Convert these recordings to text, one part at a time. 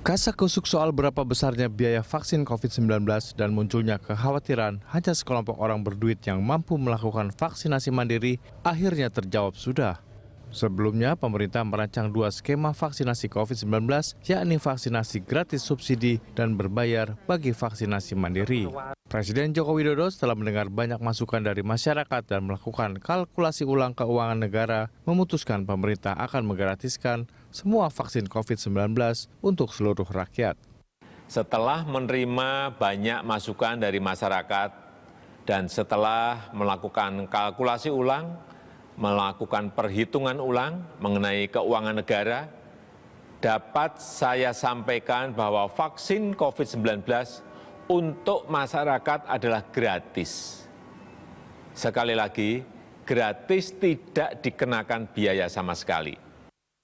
Kasakusuk soal berapa besarnya biaya vaksin COVID-19 dan munculnya kekhawatiran hanya sekelompok orang berduit yang mampu melakukan vaksinasi mandiri akhirnya terjawab sudah. Sebelumnya, pemerintah merancang 2 skema vaksinasi COVID-19, yakni vaksinasi gratis subsidi dan berbayar bagi vaksinasi mandiri. Presiden Joko Widodo setelah mendengar banyak masukan dari masyarakat dan melakukan kalkulasi ulang keuangan negara, memutuskan pemerintah akan menggratiskan semua vaksin COVID-19 untuk seluruh rakyat. Setelah menerima banyak masukan dari masyarakat dan setelah melakukan kalkulasi ulang, melakukan perhitungan ulang mengenai keuangan negara, dapat saya sampaikan bahwa vaksin COVID-19 untuk masyarakat adalah gratis. Sekali lagi, gratis, tidak dikenakan biaya sama sekali.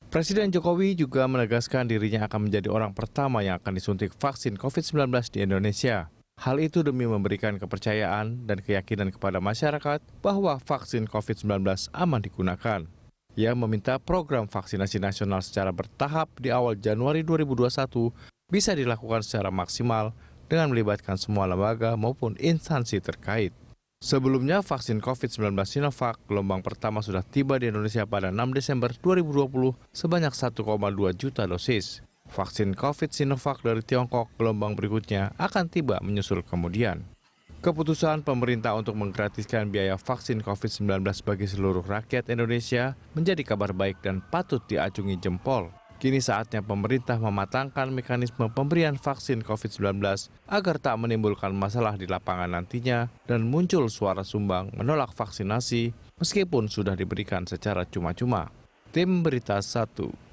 Presiden Jokowi juga menegaskan dirinya akan menjadi orang pertama yang akan disuntik vaksin COVID-19 di Indonesia. Hal itu demi memberikan kepercayaan dan keyakinan kepada masyarakat bahwa vaksin COVID-19 aman digunakan. Ia meminta program vaksinasi nasional secara bertahap di awal Januari 2021 bisa dilakukan secara maksimal dengan melibatkan semua lembaga maupun instansi terkait. Sebelumnya, vaksin COVID-19 Sinovac gelombang pertama sudah tiba di Indonesia pada 6 Desember 2020 sebanyak 1,2 juta dosis. Vaksin COVID Sinovac dari Tiongkok gelombang berikutnya akan tiba menyusul kemudian. Keputusan pemerintah untuk menggratiskan biaya vaksin COVID-19 bagi seluruh rakyat Indonesia menjadi kabar baik dan patut diacungi jempol. Kini saatnya pemerintah mematangkan mekanisme pemberian vaksin COVID-19 agar tak menimbulkan masalah di lapangan nantinya dan muncul suara sumbang menolak vaksinasi meskipun sudah diberikan secara cuma-cuma. Tim Berita 1.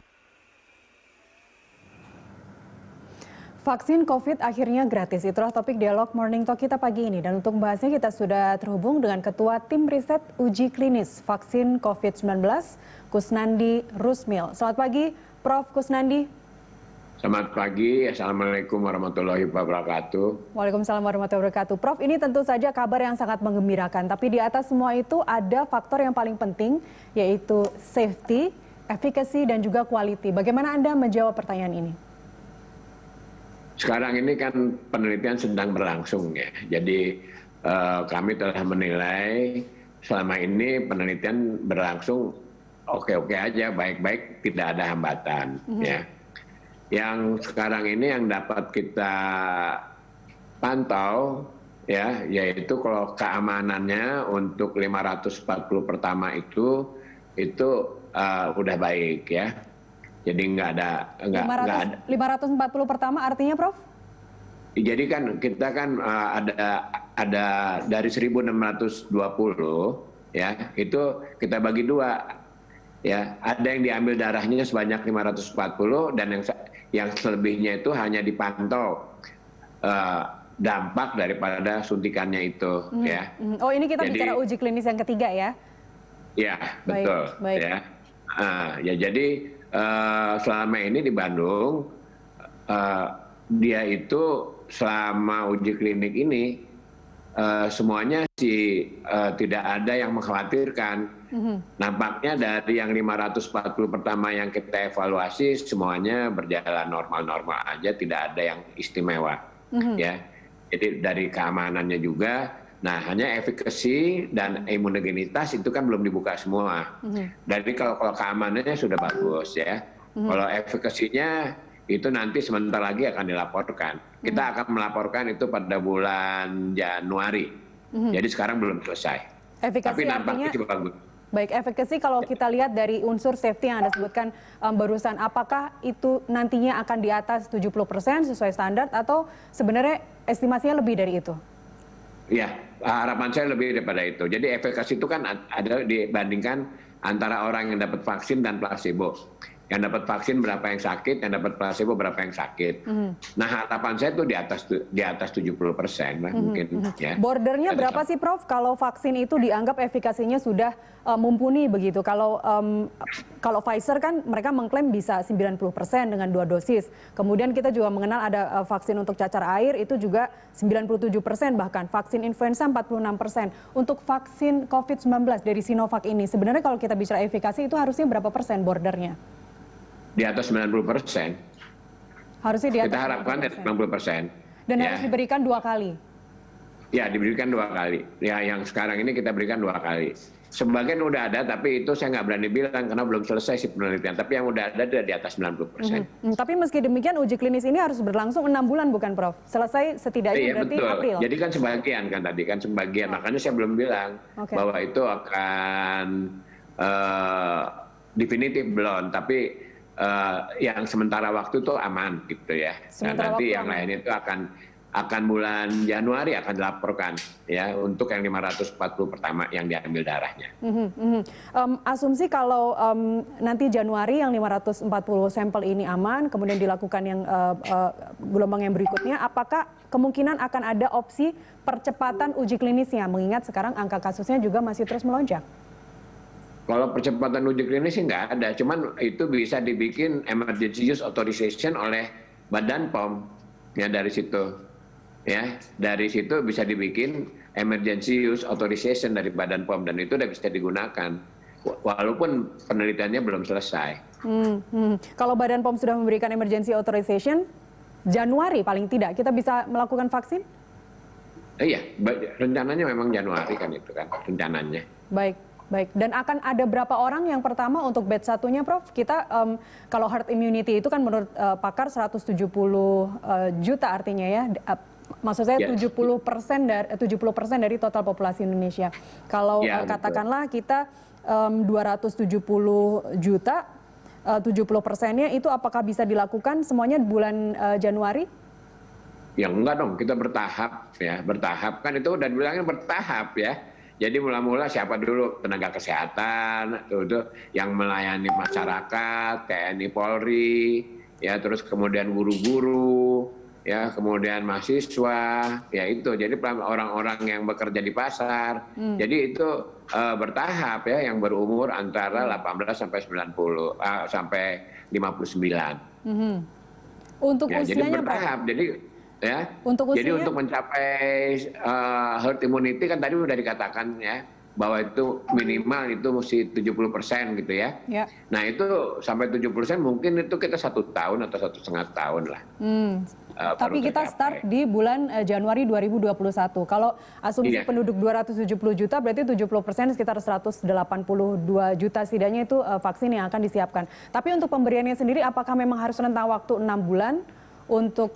Vaksin COVID akhirnya gratis. Itulah topik dialog Morning Talk kita pagi ini. Dan untuk membahasnya kita sudah terhubung dengan Ketua Tim Riset Uji Klinis Vaksin COVID-19, Kusnandi Rusmil. Selamat pagi, Prof. Kusnandi. Selamat pagi, Assalamualaikum warahmatullahi wabarakatuh. Waalaikumsalam warahmatullahi wabarakatuh. Prof, ini tentu saja kabar yang sangat menggembirakan. Tapi di atas semua itu ada faktor yang paling penting, yaitu safety, efficacy, dan juga quality. Bagaimana Anda menjawab pertanyaan ini? Sekarang ini kan penelitian sedang berlangsung ya. Jadi kami telah menilai selama ini penelitian berlangsung oke-oke aja, baik-baik, tidak ada hambatan. Ya. Yang sekarang ini yang dapat kita pantau ya, yaitu kalau keamanannya untuk 540 pertama itu udah baik ya. Jadi nggak ada. 540 pertama artinya, Prof? Jadi kan kita kan ada dari 1.620 ya, itu kita bagi 2 ya. Ada yang diambil darahnya sebanyak 540 dan yang selebihnya itu hanya dipantau dampak daripada suntikannya itu ya. Oh, ini kita bicara uji klinis yang ketiga ya? Ya, betul. Baik. Ya. Ya jadi selama ini di Bandung dia itu selama uji klinik ini semuanya tidak ada yang mengkhawatirkan. Nampaknya dari yang 540 pertama yang kita evaluasi semuanya berjalan normal-normal aja, tidak ada yang istimewa. Ya. Jadi dari keamanannya juga. Nah, hanya efikasi dan imunogenitas itu kan belum dibuka semua. Jadi kalau keamanannya sudah bagus ya. Kalau efikasinya itu nanti sebentar lagi akan dilaporkan. Kita akan melaporkan itu pada bulan Januari. Jadi sekarang belum selesai. Efikasi tapi nampaknya artinya, cukup bagus. Baik, efikasi kalau kita lihat dari unsur safety yang Anda sebutkan barusan, apakah itu nantinya akan di atas 70% sesuai standar atau sebenarnya estimasinya lebih dari itu? Ya, harapan saya lebih daripada itu. Jadi efikasi itu kan ada dibandingkan antara orang yang dapat vaksin dan placebo. Yang dapat vaksin berapa yang sakit, yang dapat placebo berapa yang sakit. Nah, harapan saya itu di atas 70% lah mungkin. Ya. Bordernya berapa sih, Prof? Kalau vaksin itu dianggap efikasinya sudah mumpuni begitu. Kalau Pfizer kan mereka mengklaim bisa 90% dengan 2 dosis. Kemudian kita juga mengenal ada vaksin untuk cacar air itu juga 97%, bahkan vaksin influenza 46%. Untuk vaksin COVID-19 dari Sinovac ini sebenarnya kalau kita bicara efikasi itu harusnya berapa persen bordernya? Di atas 90%. Harusnya di atas Kita harapkan 90%. Dan Ya. harus diberikan 2 kali. Ya, diberikan 2 kali. Ya, yang sekarang ini kita berikan 2 kali. Sebagian udah ada, tapi itu saya nggak berani bilang karena belum selesai sih penelitian. Tapi yang udah ada di atas 90%. Tapi meski demikian uji klinis ini harus berlangsung 6 bulan bukan Prof? Selesai setidaknya Iya, berarti betul. April. Jadi kan sebagian kan tadi kan sebagian. Makanya saya belum bilang bahwa itu akan definitif belum. Tapi yang sementara waktu itu aman gitu ya. Nah, nanti yang lain itu akan bulan Januari akan dilaporkan ya untuk yang 540 pertama yang diambil darahnya. Asumsi kalau nanti Januari yang 540 sampel ini aman, kemudian dilakukan yang gelombang yang berikutnya, apakah kemungkinan akan ada opsi percepatan uji klinisnya? Mengingat sekarang angka kasusnya juga masih terus melonjak. Kalau percepatan uji klinis sih nggak ada, cuman itu bisa dibikin emergency use authorization oleh Badan POM ya dari situ. Ya, dari situ bisa dibikin emergency use authorization dari Badan POM dan itu udah bisa digunakan walaupun penelitiannya belum selesai. Kalau Badan POM sudah memberikan emergency authorization, Januari paling tidak kita bisa melakukan vaksin? Iya, rencananya memang Januari kan itu kan rencananya. Baik. Dan akan ada berapa orang yang pertama untuk batch satunya, Prof? Kita kalau herd immunity itu kan menurut pakar 170 juta artinya ya. Maksud saya 70% dari total populasi Indonesia. Kalau katakanlah kita 270 juta, 70%-nya itu apakah bisa dilakukan semuanya bulan Januari? Ya enggak dong, kita bertahap ya, bertahap kan itu udah dibilangin bertahap ya. Jadi mula-mula siapa dulu tenaga kesehatan, itu yang melayani masyarakat, TNI Polri, ya terus kemudian guru-guru, ya kemudian mahasiswa, ya itu. Jadi orang-orang yang bekerja di pasar. Jadi itu bertahap ya, yang berumur antara 18 sampai 90 sampai 59. Untuk ya, jadi usianya bertahap. Jadi ya. Untuk jadi untuk mencapai herd immunity kan tadi udah dikatakan ya bahwa itu minimal itu mesti 70% gitu ya. Nah itu sampai 70% mungkin itu kita 1 tahun atau 1,5 tahun lah. Tapi kita start di bulan Januari 2021. Kalau asumsi penduduk 270 juta berarti 70% sekitar 182 juta setidaknya itu vaksin yang akan disiapkan. Tapi untuk pemberiannya sendiri apakah memang harus rentang waktu 6 bulan? Untuk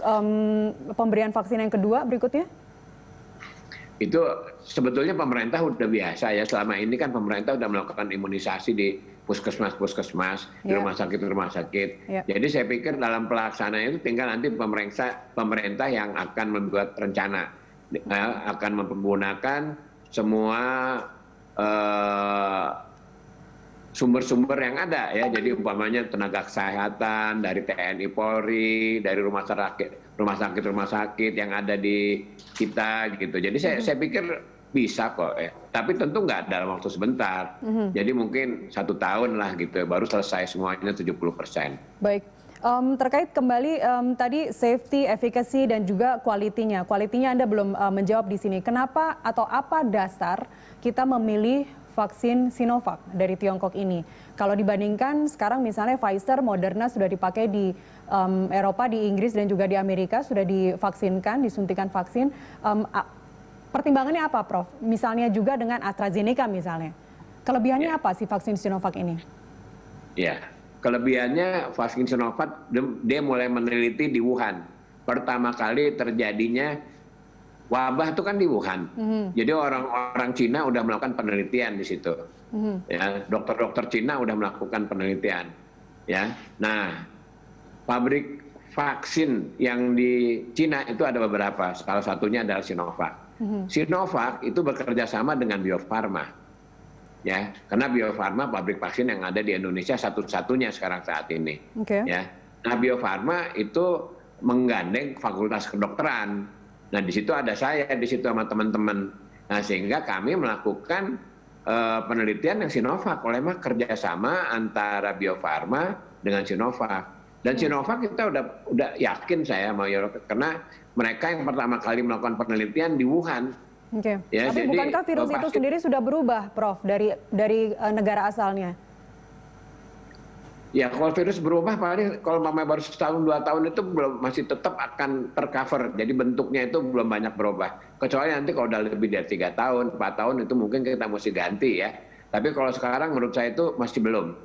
pemberian vaksin yang kedua berikutnya? Itu sebetulnya pemerintah udah biasa ya, selama ini kan pemerintah udah melakukan imunisasi di puskesmas, di rumah sakit. Jadi saya pikir dalam pelaksanaan itu tinggal nanti pemerintah yang akan membuat rencana, akan menggunakan semua sumber-sumber yang ada ya, jadi umpamanya tenaga kesehatan dari TNI Polri, dari rumah sakit yang ada di kita gitu. Jadi saya pikir bisa kok ya, tapi tentu nggak dalam waktu sebentar. Jadi mungkin 1 tahun lah gitu, baru selesai semuanya 70%. Baik. Terkait kembali tadi safety, efficacy dan juga kualitinya. Kualitinya Anda belum menjawab di sini. Kenapa atau apa dasar kita memilih vaksin Sinovac dari Tiongkok ini? Kalau dibandingkan sekarang misalnya Pfizer, Moderna sudah dipakai di Eropa, di Inggris dan juga di Amerika sudah divaksinkan, disuntikan vaksin. Pertimbangannya apa, Prof? Misalnya juga dengan AstraZeneca misalnya. Kelebihannya apa sih vaksin Sinovac ini? Ya, kelebihannya vaksin Sinovac dia mulai meneliti di Wuhan. Pertama kali terjadinya wabah itu kan di Wuhan. Jadi orang-orang Cina udah melakukan penelitian di situ. Ya, dokter-dokter Cina udah melakukan penelitian. Ya, nah pabrik vaksin yang di Cina itu ada beberapa. Salah satunya adalah Sinovac. Sinovac itu bekerja sama dengan Bio Farma. Ya, karena Bio Farma pabrik vaksin yang ada di Indonesia satu-satunya sekarang saat ini. Ya, nah Bio Farma itu menggandeng Fakultas Kedokteran. Nah di situ ada saya di situ sama teman-teman. Nah sehingga kami melakukan penelitian yang Sinovac, oleh kerjasama antara Bio Farma dengan Sinovac. Dan Sinovac kita udah yakin saya mau karena mereka yang pertama kali melakukan penelitian di Wuhan. Ya, tapi bukankah virus itu sendiri sudah berubah, Prof, dari negara asalnya? Ya, kalau virus berubah paling kalau baru setahun 2 tahun itu belum, masih tetap akan tercover. Jadi bentuknya itu belum banyak berubah. Kecuali nanti kalau udah lebih dari 3 tahun, 4 tahun itu mungkin kita mesti ganti ya. Tapi kalau sekarang menurut saya itu masih belum,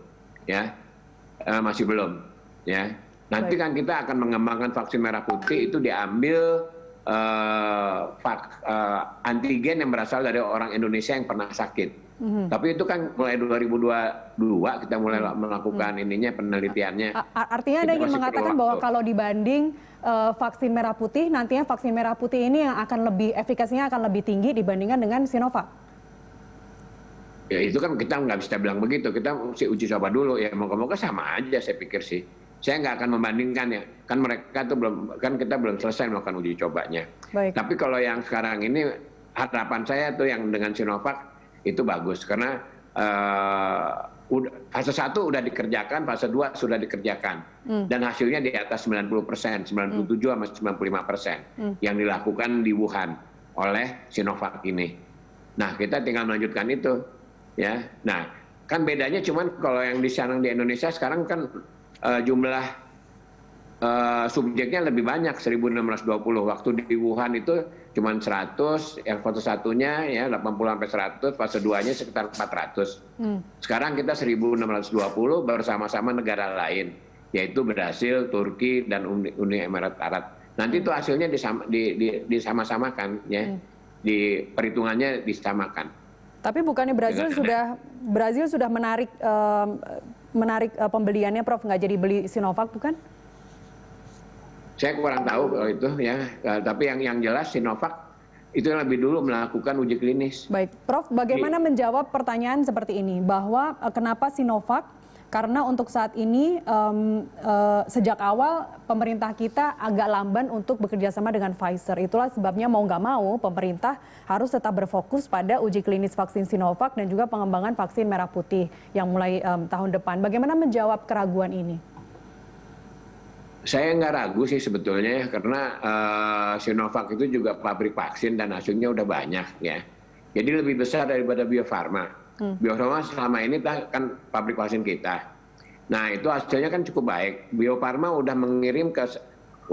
ya, masih belum, ya. Nanti kan kita akan mengembangkan vaksin merah putih itu diambil antigen yang berasal dari orang Indonesia yang pernah sakit. Tapi itu kan mulai 2022 kita mulai melakukan penelitiannya. Artinya Anda ingin mengatakan bahwa kalau dibanding vaksin merah putih, nantinya vaksin merah putih ini yang akan efikasinya akan lebih tinggi dibandingkan dengan Sinovac? Ya itu kan kita nggak bisa bilang begitu, kita mesti uji coba dulu ya, moga-moga sama aja saya pikir sih. Saya nggak akan membandingkan ya, kan mereka tuh kita belum selesai melakukan uji cobanya. Baik. Tapi kalau yang sekarang ini harapan saya tuh yang dengan Sinovac itu bagus karena fase 1 udah dikerjakan, fase 2 sudah dikerjakan dan hasilnya di atas 90%, 97 sama 95% yang dilakukan di Wuhan oleh Sinovac ini. Nah kita tinggal melanjutkan itu, ya. Nah kan bedanya cuman kalau yang di Indonesia sekarang kan jumlah subjeknya lebih banyak 1.620. Waktu di Wuhan itu cuma 100, yang fase 1-nya ya 80 sampai 100, fase 2-nya sekitar 400. Sekarang kita 1.620 bersama-sama negara lain, yaitu Brasil, Turki dan Uni Emirat Arab. Nanti itu hasilnya disama-samakan ya. Di perhitungannya disamakan. Tapi bukannya Brazil sudah menarik pembeliannya, Prof, nggak jadi beli Sinovac bukan? Saya kurang tahu kalau itu ya, tapi yang jelas Sinovac itu lebih dulu melakukan uji klinis. Baik, Prof, bagaimana menjawab pertanyaan seperti ini bahwa kenapa Sinovac? Karena untuk saat ini sejak awal pemerintah kita agak lamban untuk bekerja sama dengan Pfizer. Itulah sebabnya mau nggak mau pemerintah harus tetap berfokus pada uji klinis vaksin Sinovac dan juga pengembangan vaksin merah putih yang mulai tahun depan. Bagaimana menjawab keraguan ini? Saya nggak ragu sih sebetulnya ya, karena Sinovac itu juga pabrik vaksin dan hasilnya udah banyak ya. Jadi lebih besar daripada Bio Farma. Bio Farma selama ini kan pabrik vaksin kita. Nah itu hasilnya kan cukup baik. Bio Farma udah mengirim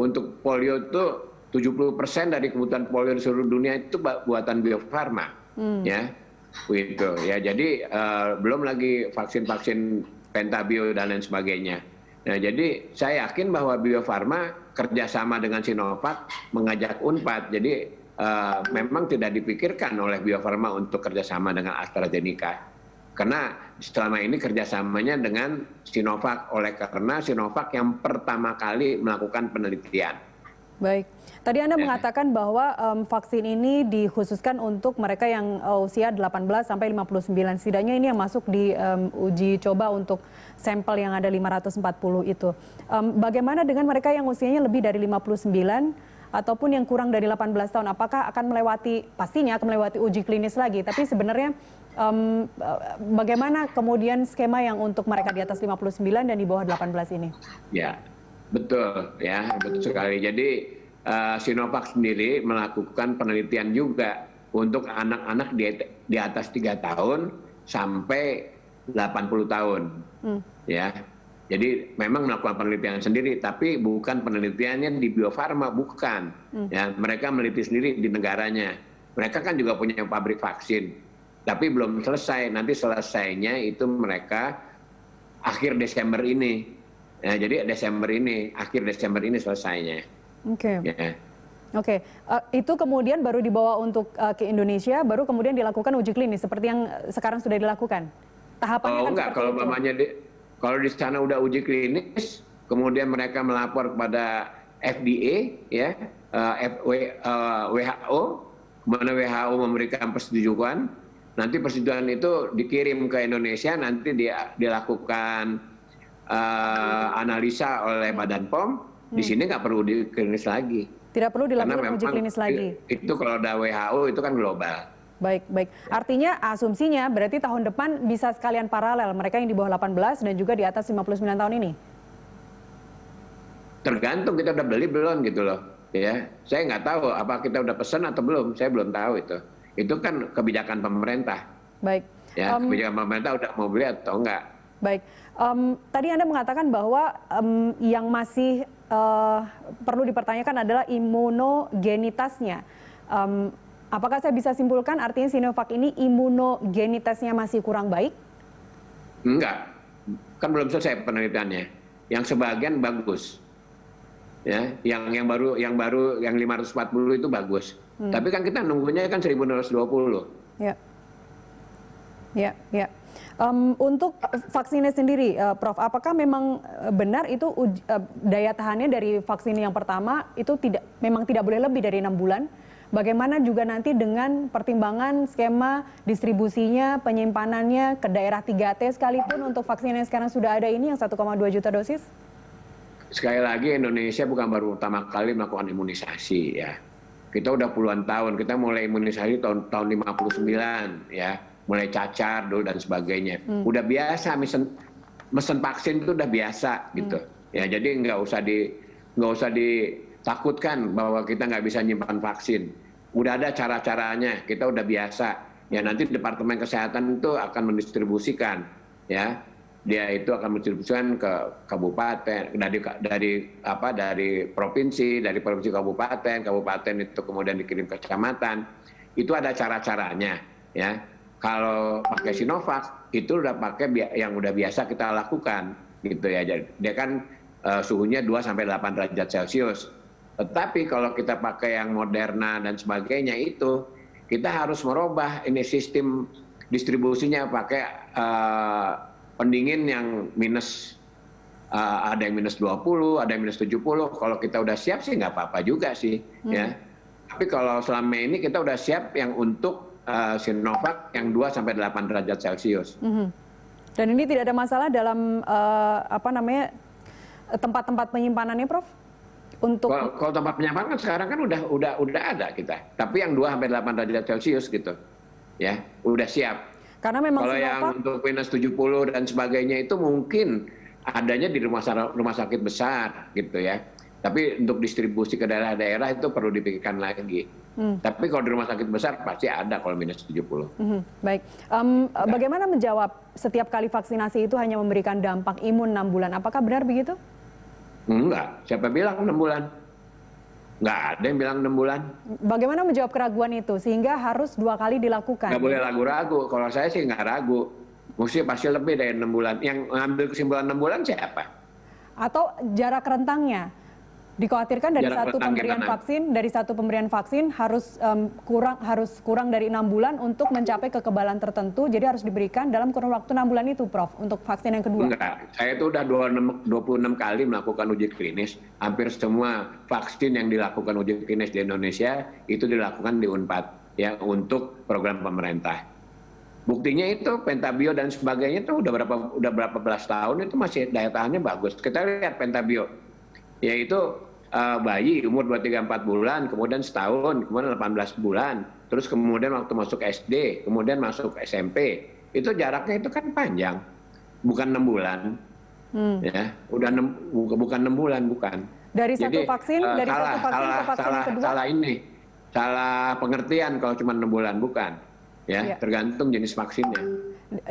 untuk polio itu 70% dari kebutuhan polio di seluruh dunia itu buatan Bio Farma. Ya, gitu ya. Jadi belum lagi vaksin-vaksin pentabio dan lain sebagainya. Nah, jadi saya yakin bahwa Bio Farma kerjasama dengan Sinovac mengajak Unpad. Jadi memang tidak dipikirkan oleh Bio Farma untuk kerjasama dengan AstraZeneca. Karena selama ini kerjasamanya dengan Sinovac karena Sinovac yang pertama kali melakukan penelitian. Baik, tadi Anda mengatakan bahwa vaksin ini dikhususkan untuk mereka yang usia 18 sampai 59. Setidaknya ini yang masuk di uji coba untuk sampel yang ada 540 itu. Bagaimana dengan mereka yang usianya lebih dari 59 ataupun yang kurang dari 18 tahun? Apakah pastinya akan melewati uji klinis lagi? Tapi sebenarnya bagaimana kemudian skema yang untuk mereka di atas 59 dan di bawah 18 ini? Ya, betul ya, betul sekali. Jadi Sinovac sendiri melakukan penelitian juga untuk anak-anak di atas 3 tahun sampai 80 tahun. Ya, jadi memang melakukan penelitian sendiri, tapi bukan penelitiannya di Bio Farma, bukan. Ya, mereka meneliti sendiri di negaranya. Mereka kan juga punya pabrik vaksin, tapi belum selesai. Nanti selesainya itu mereka akhir Desember ini. Ya, jadi akhir Desember ini selesainya. Oke. Ya. Oke, itu kemudian baru dibawa untuk ke Indonesia, baru kemudian dilakukan uji klinis seperti yang sekarang sudah dilakukan. Tahapannya kan enggak, kalau mamanya kalau di sana udah uji klinis, kemudian mereka melapor kepada FDA, ya, WHO, mana WHO memberikan persetujuan, nanti persetujuan itu dikirim ke Indonesia, nanti dilakukan analisa oleh Badan POM. Di sini nggak perlu di klinis lagi. Tidak perlu dilakukan uji klinis lagi. Itu kalau ada WHO itu kan global. Baik, baik. Artinya asumsinya berarti tahun depan bisa sekalian paralel mereka yang di bawah 18 dan juga di atas 59 tahun ini? Tergantung kita udah beli belum gitu loh. Ya, saya nggak tahu apa kita udah pesan atau belum. Saya belum tahu itu. Itu kan kebijakan pemerintah. Baik. Ya, kebijakan pemerintah udah mau beli atau enggak. Baik, tadi Anda mengatakan bahwa yang masih perlu dipertanyakan adalah imunogenitasnya. Apakah saya bisa simpulkan artinya Sinovac ini imunogenitasnya masih kurang baik? Enggak, kan belum selesai penelitiannya. Yang sebagian bagus, ya, yang baru yang 540 itu bagus. Tapi kan kita nunggunya kan 1.220. Ya, ya, ya. Untuk vaksinnya sendiri, Prof, apakah memang benar itu daya tahannya dari vaksin yang pertama itu memang tidak boleh lebih dari 6 bulan? Bagaimana juga nanti dengan pertimbangan skema distribusinya, penyimpanannya ke daerah 3T sekalipun untuk vaksin yang sekarang sudah ada ini yang 1,2 juta dosis? Sekali lagi Indonesia bukan baru pertama kali melakukan imunisasi ya. Kita udah puluhan tahun, kita mulai imunisasi tahun 59 ya. Mulai cacar dulu dan sebagainya. Udah biasa mesen vaksin itu udah biasa gitu. Ya jadi nggak usah ditakutkan bahwa kita nggak bisa nyimpan vaksin. Udah ada cara-caranya, kita udah biasa. Ya nanti Departemen Kesehatan itu akan mendistribusikan ya. Dia itu akan mendistribusikan ke kabupaten dari provinsi kabupaten itu kemudian dikirim ke kecamatan. Itu ada cara-caranya ya. Kalau pakai Sinovac itu udah pakai yang udah biasa kita lakukan gitu ya. Jadi dia kan suhunya 2 sampai 8 derajat Celcius. Tetapi kalau kita pakai yang Moderna dan sebagainya itu kita harus merubah ini sistem distribusinya pakai pendingin yang ada yang minus 20, ada yang minus 70. Kalau kita udah siap sih nggak apa-apa juga sih ya. Tapi kalau selama ini kita udah siap yang untuk Sinovac yang 2 sampai 8 derajat Celcius. Dan ini tidak ada masalah dalam tempat-tempat penyimpanannya, Prof? Untuk kalau tempat penyimpanan kan sekarang kan udah ada kita. Tapi yang 2 sampai 8 derajat Celcius gitu. Ya, udah siap. Karena memang kalau yang untuk minus 70 dan sebagainya itu mungkin adanya di rumah sakit besar gitu ya. Tapi untuk distribusi ke daerah-daerah itu perlu dipikirkan lagi. Tapi kalau di rumah sakit besar pasti ada kalau minus 70. Baik, bagaimana menjawab setiap kali vaksinasi itu hanya memberikan dampak imun 6 bulan? Apakah benar begitu? Enggak, siapa bilang 6 bulan? Enggak ada yang bilang 6 bulan. Bagaimana menjawab keraguan itu sehingga harus 2 kali dilakukan? Nggak boleh ragu-ragu, kalau saya sih nggak ragu. Mesti pasti lebih dari 6 bulan. Yang ngambil kesimpulan 6 bulan siapa? Atau jarak rentangnya? Dikhawatirkan dari satu pemberian vaksin harus kurang dari 6 bulan untuk mencapai kekebalan tertentu. Jadi harus diberikan dalam kurun waktu 6 bulan itu, Prof, untuk vaksin yang kedua. Enggak, saya itu udah 26 kali melakukan uji klinis. Hampir semua vaksin yang dilakukan uji klinis di Indonesia itu dilakukan di Unpad ya untuk program pemerintah. Buktinya itu Pentabio dan sebagainya itu udah berapa belas tahun itu masih daya tahannya bagus. Kita lihat Pentabio, yaitu bayi umur 23-4 bulan, kemudian setahun, kemudian 18 bulan, terus kemudian waktu masuk SD, kemudian masuk SMP, itu jaraknya itu kan panjang, bukan 6 bulan, ya, bukan 6 bulan, bukan. Dari satu vaksin ke vaksin yang kedua? Salah pengertian kalau cuma 6 bulan, bukan, ya, tergantung jenis vaksinnya.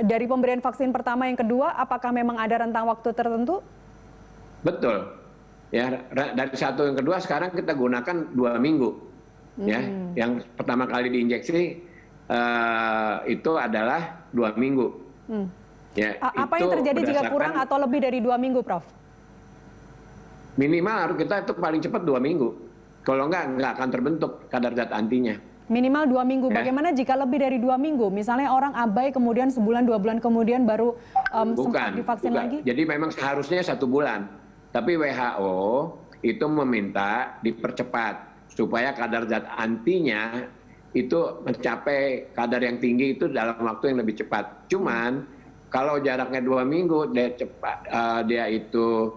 Dari pemberian vaksin pertama yang kedua, apakah memang ada rentang waktu tertentu? Betul. Ya, dari satu yang kedua sekarang kita gunakan 2 minggu. Ya, yang pertama kali diinjeksi itu adalah 2 minggu. Ya, apa yang terjadi jika kurang atau lebih dari 2 minggu, Prof? Minimal kita itu paling cepat 2 minggu. Kalau nggak akan terbentuk kadar zat antinya. Minimal 2 minggu. Bagaimana jika lebih dari 2 minggu? Misalnya orang abai kemudian sebulan 2 bulan kemudian baru sempat divaksin lagi? Jadi memang seharusnya 1 bulan. Tapi WHO itu meminta dipercepat supaya kadar zat antinya itu mencapai kadar yang tinggi itu dalam waktu yang lebih cepat. Cuman kalau jaraknya 2 minggu dia itu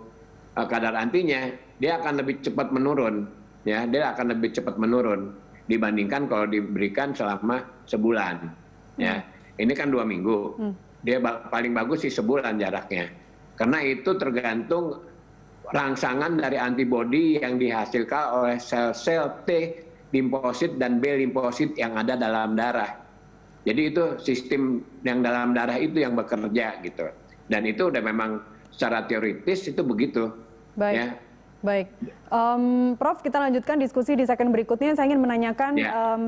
kadar antinya dia akan lebih cepat menurun, ya, dia akan lebih cepat menurun dibandingkan kalau diberikan selama sebulan, ya. Ini kan 2 minggu, dia paling bagus sih sebulan jaraknya, karena itu tergantung rangsangan dari antibodi yang dihasilkan oleh sel-sel T limfosit dan B limfosit yang ada dalam darah. Jadi itu sistem yang dalam darah itu yang bekerja gitu. Dan itu udah memang secara teoritis itu begitu. Baik. Ya. Baik, Prof, kita lanjutkan diskusi di segmen berikutnya. Saya ingin menanyakan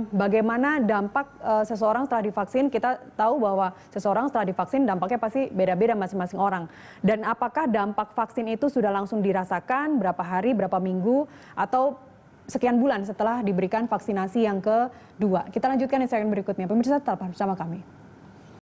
bagaimana dampak seseorang setelah divaksin. Kita tahu bahwa seseorang setelah divaksin dampaknya pasti beda-beda masing-masing orang. Dan apakah dampak vaksin itu sudah langsung dirasakan berapa hari, berapa minggu, atau sekian bulan setelah diberikan vaksinasi yang kedua? Kita lanjutkan di segmen berikutnya. Pemirsa tetap bersama kami.